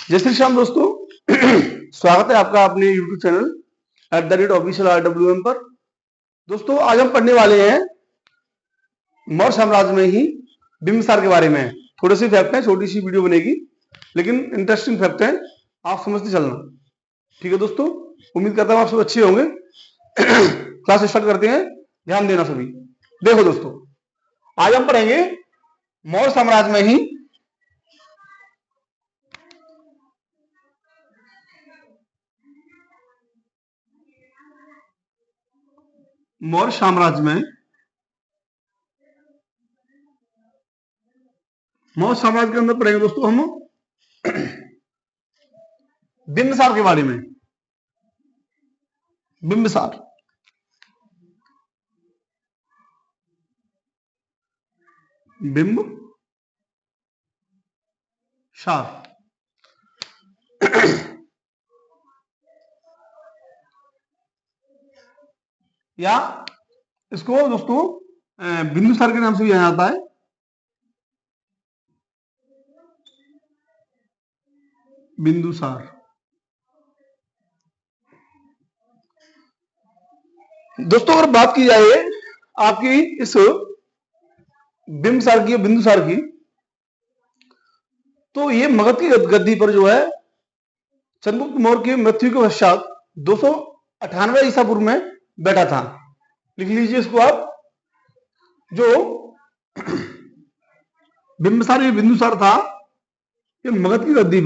जय श्री श्याम दोस्तों। स्वागत है आपका अपने YouTube चैनल @official_rwm पर। दोस्तों आज हम पढ़ने वाले हैं मौर्य साम्राज्य में ही बिंबिसार के बारे में। थोड़े से फैक्ट हैं, छोटी सी वीडियो बनेगी लेकिन इंटरेस्टिंग फैक्ट है, आप समझते चलना। ठीक है दोस्तों, उम्मीद करता हूँ आप सब अच्छे होंगे। क्लास स्टार्ट करते हैं, ध्यान देना सभी। देखो दोस्तों, आज हम पढ़ेंगे मौर्य साम्राज्य में ही मौर्य साम्राज्य में मौर्य साम्राज्य के अंदर पढ़ेंगे दोस्तों हम बिंबिसार के बारे में। बिंबिसार या इसको दोस्तों बिंदुसार के नाम से भी जाना जाता है। बिंदुसार दोस्तों, अगर बात की जाए आपकी इस बिंदुसार की, तो ये मगध की गद्दी पर जो है चंद्रगुप्त मौर्य की मृत्यु के पश्चात 298 ईसा पूर्व में बैठा था। लिख लीजिए इसको आप। जो बिंदुसार था, ये मगध की गद्दी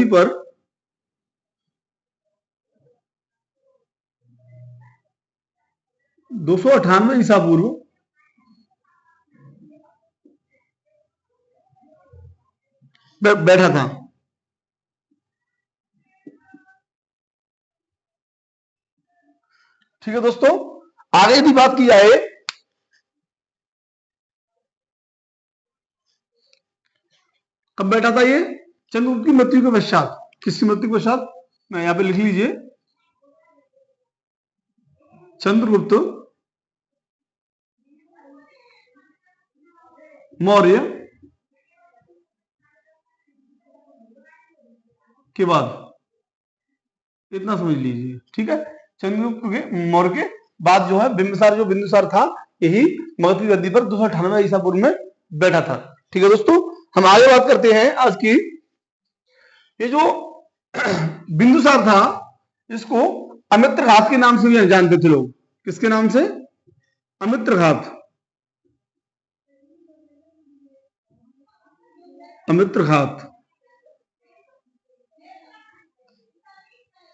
पर 298 ईसा पूर्व बैठा था। ठीक है दोस्तों, आगे यदि बात की जाए कब बैठा था ये? चंद्रगुप्त की मृत्यु के पश्चात। किसकी मृत्यु के पश्चात? मैं यहां पे लिख लीजिए, चंद्रगुप्त मौर्य के बाद। इतना समझ लीजिए, ठीक है। चंद्रगुप्त मौर्य के बाद जो है बिंबिसार था, यही मगध की गद्दी पर 298 ईसा पूर्व में बैठा था। ठीक है दोस्तों, हम आगे बात करते हैं आज की। ये जो बिंदुसार था, इसको अमित्रघात के नाम से भी जानते थे लोग। किसके नाम से? अमित्रघात।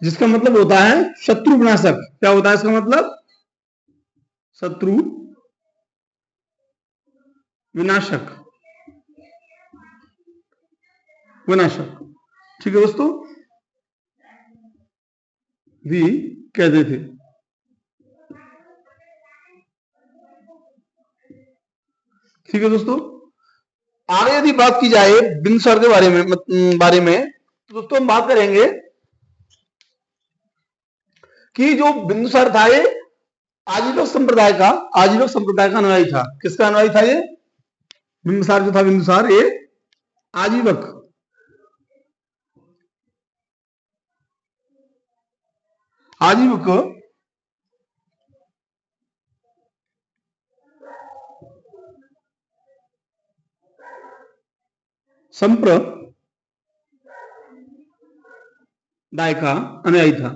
जिसका मतलब होता है शत्रु विनाशक। क्या होता है इसका मतलब? शत्रु विनाशक। ठीक है दोस्तों, भी कहते थे। ठीक है दोस्तों, आगे यदि बात की जाए बिंबिसार के बारे में तो दोस्तों हम बात करेंगे कि जो बिंबिसार था ये आजीवक संप्रदाय का अनुयायी था। किसका अनुयायी था ये? बिंबिसार जो था, बिंबिसार ये आजीवक संप्रदाय का अनुयायी था।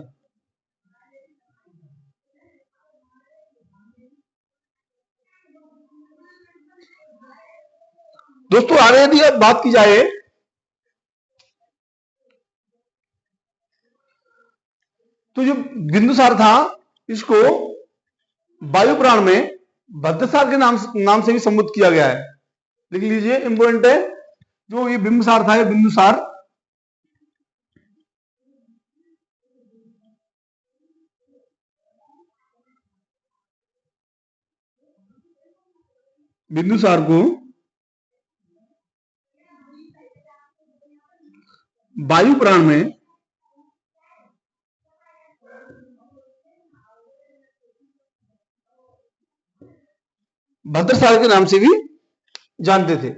दोस्तों आगे यदि अब बात की जाए तो जो बिंदुसार था, इसको वायुपुराण में भद्रसार के नाम से भी संबोधित किया गया है। लिख लीजिए, इंपोर्टेंट है। जो ये बिंबिसार था, ये बिंदुसार को वायुपुराण में भद्रसार के नाम से भी जानते थे।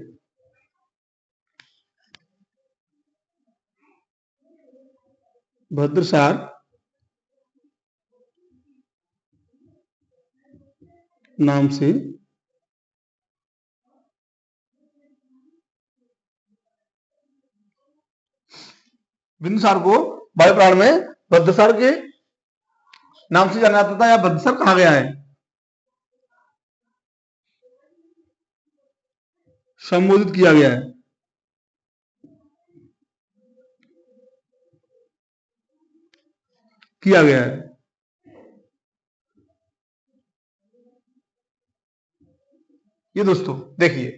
भद्रसार नाम से बिंदुसार को वायु पुराण में भद्रसार के नाम से जाना जाता था, या भद्रसार कहा गया है, संबोधित किया गया है। किया गया है। ये दोस्तों देखिए,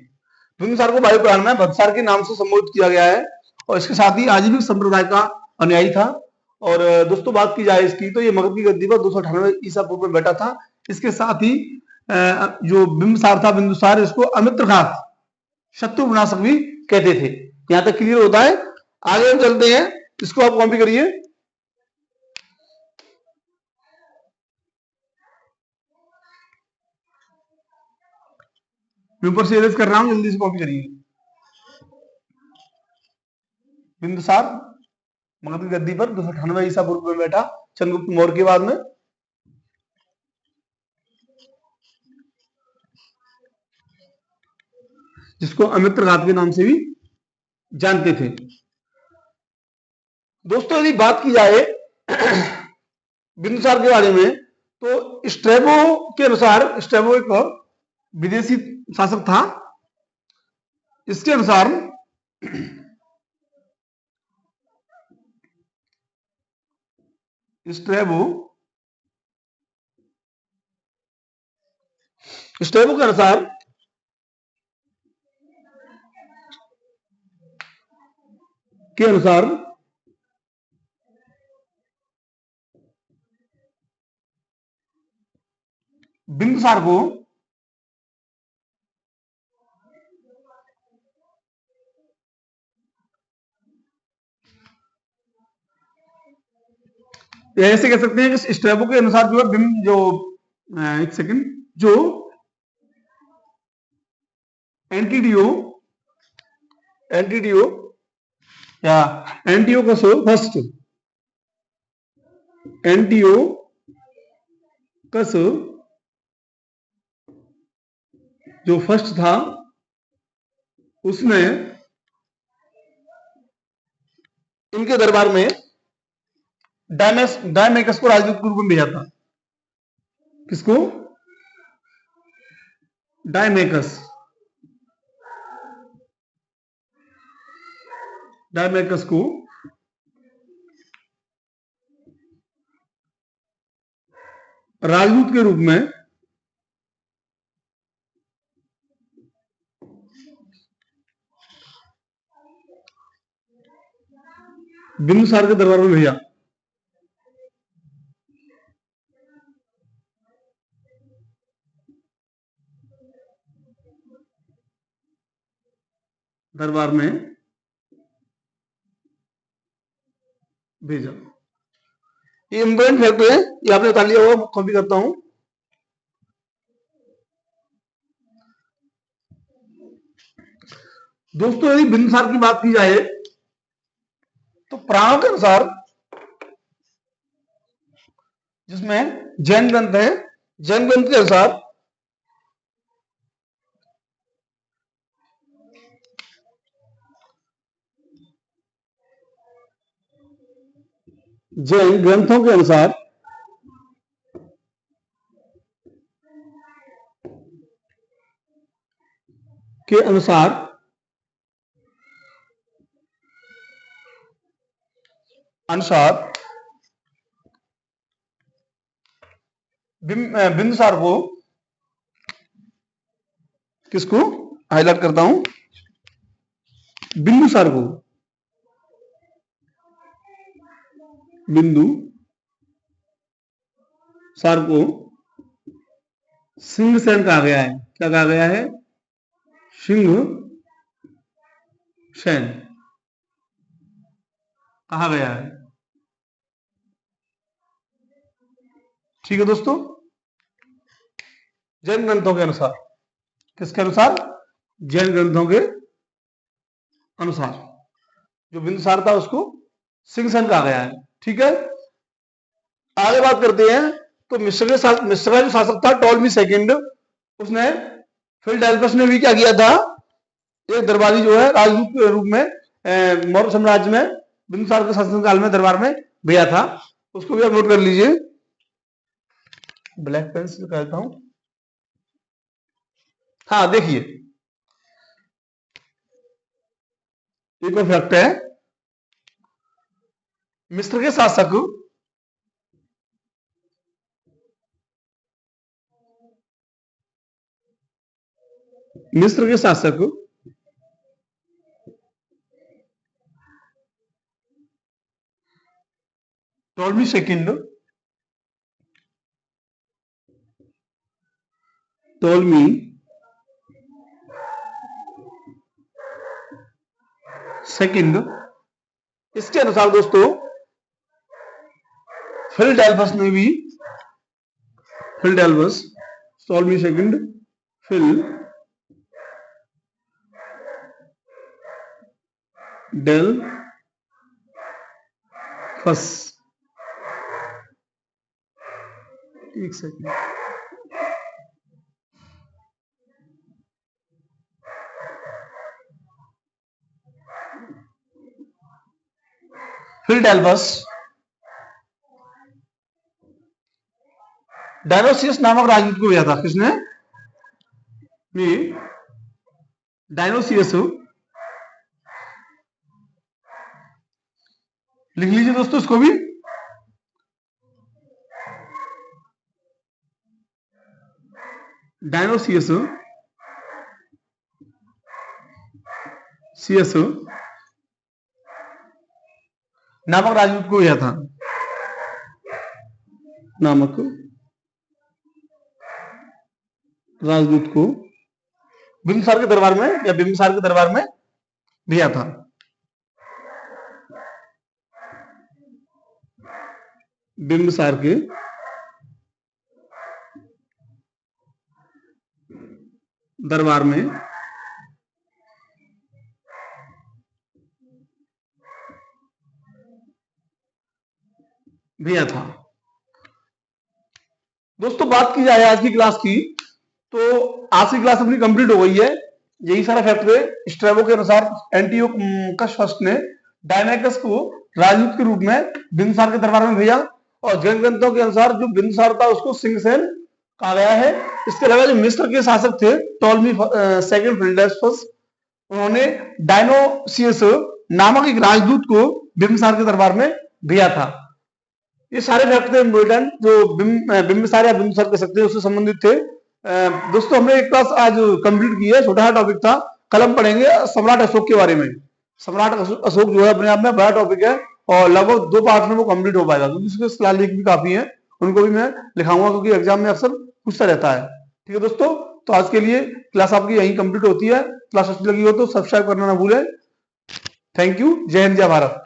बिंदुसार को वायु पुराण में भद्रसार के नाम से संबोधित किया गया है, और इसके साथ ही आजीविक संप्रदाय का अनुयायी था। और दोस्तों बात की जाए इसकी, तो ये मगध की गद्दी पर 298 ईसा पूर्व में बैठा था। इसके साथ ही जो बिंबिसार था, बिंदुसार, इसको अमित्रघात, शत्रु विनाशक भी कहते थे। यहां तक क्लियर होता है। आगे हम चलते हैं, इसको आप कॉपी करिए। मैं ऊपर से इरेज कर रहा हूं, जल्दी से कॉपी करिए। बिंदुसार मगध की गद्दी पर 298 ईसा पूर्व में बैठा, चंद्रगुप्त मौर्य के बाद में। जिसको अमित्रघात के नाम से भी जानते थे। दोस्तों यदि बात की जाए बिंदुसार के बारे में, तो स्ट्रैबो के अनुसार, स्ट्रैबो एक विदेशी शासक था। इसके अनुसार स्ट्रैबो के अनुसार बिंदुसार को ऐसे कह सकते हैं कि स्ट्रैबो के अनुसार जो है, जो एक सेकंड, जो एंटीडियो या एंटियोकस फर्स्ट, एंटियोकस जो फर्स्ट था, उसने इनके दरबार में डायमेकस को राजदूत के रूप में भेजा था। किसको? डायमेकस को राजदूत के रूप में बिंदुसार के दरबार में भेजा। दरबार में भेजा। ये इंपॉर्टेंट फैक्ट है, ये आपने बता लिया होगा, कॉपी करता हूं। दोस्तों यदि बिंदुसार की बात की जाए, तो पुराणों के अनुसार, जिसमें जैन ग्रंथ है, जैन ग्रंथ के अनुसार जैन ग्रंथों के अनुसार बिंदुसार को, किसको हाईलाइट करता हूं, बिंदुसार को सिंह सेन कहा गया है। क्या कहा गया है? सिंह सेन कहा गया है। ठीक है दोस्तों, जैन ग्रंथों के अनुसार, किसके अनुसार? जैन ग्रंथों के अनुसार जो बिंदुसार था, उसको सिंह सेन कहा गया है। ठीक है, आगे बात करते हैं। तो मिस्र का जो शासक था टॉलमी सेकंड, उसने फिलडेल्फस ने भी क्या किया था, एक दरबारी जो है राजदूत के रूप में मौर्य साम्राज्य में बिंदुसार के शासनकाल में दरबार में भेजा था। उसको भी आप नोट कर लीजिए, ब्लैक पेन से कहता हूं। हाँ देखिए, एक और फैक्ट है, मिस्र के शासक टॉलमी सेकंड, टॉलमी सेकंड, इसके अनुसार दोस्तों फिलडेल्फस टॉलमी सेकंड फिलडेल्फस, एक सेकंड, फिलडेल्फस डायनोसियस नामक राजदूत को भेजा था। किसने? डायनोसियस, लिख लीजिए दोस्तों इसको भी, डायनोसियस नामक राजदूत को भेजा था, नामक राजदूत को बिंबिसार के दरबार में या बिंबिसार के दरबार में भेजा था। बिंबिसार के दरबार में भेजा था। दोस्तों बात की जाए आज की क्लास की, तो आज की क्लास अपनी कंप्लीट हो गई है। यही सारा फैक्ट है। स्ट्रैबो के अनुसार एंटियोकस फर्स्ट ने डायनाकस को राजदूत के रूप में बिंबिसार के दरबार में भेजा, और जैन ग्रंथों के अनुसार जो बिंबिसार था उसको सिंहसेन कहा गया है। इसके अलावा जो मिस्र के शासक थे टॉलमी सेकंड फिलडेल्फस, उन्होंने डायनोसियस नामक एक राजदूत को बिंबिसार के दरबार में भेजा था। ये सारे फैक्ट थे इम्पोर्टेंट, जो बिंबिसार या बिंबिसार कह सकते हैं उससे संबंधित थे। दोस्तों हमने एक क्लास आज कंप्लीट की है, छोटा टॉपिक था। कल हम पढ़ेंगे सम्राट अशोक के बारे में। सम्राट अशोक जो है अपने आप में बड़ा टॉपिक है, और लगभग 2 पार्ट में वो कंप्लीट हो पाएगा, क्योंकि उसके शिलालेख भी काफी हैं, उनको भी मैं लिखाऊंगा, क्योंकि एग्जाम में अक्सर पूछता रहता है। ठीक है दोस्तों, तो आज के लिए क्लास आपकी यहीं कंप्लीट होती है। क्लास अच्छी लगी हो तो सब्सक्राइब करना ना भूलें। Thank you. जय हिंद, जय भारत।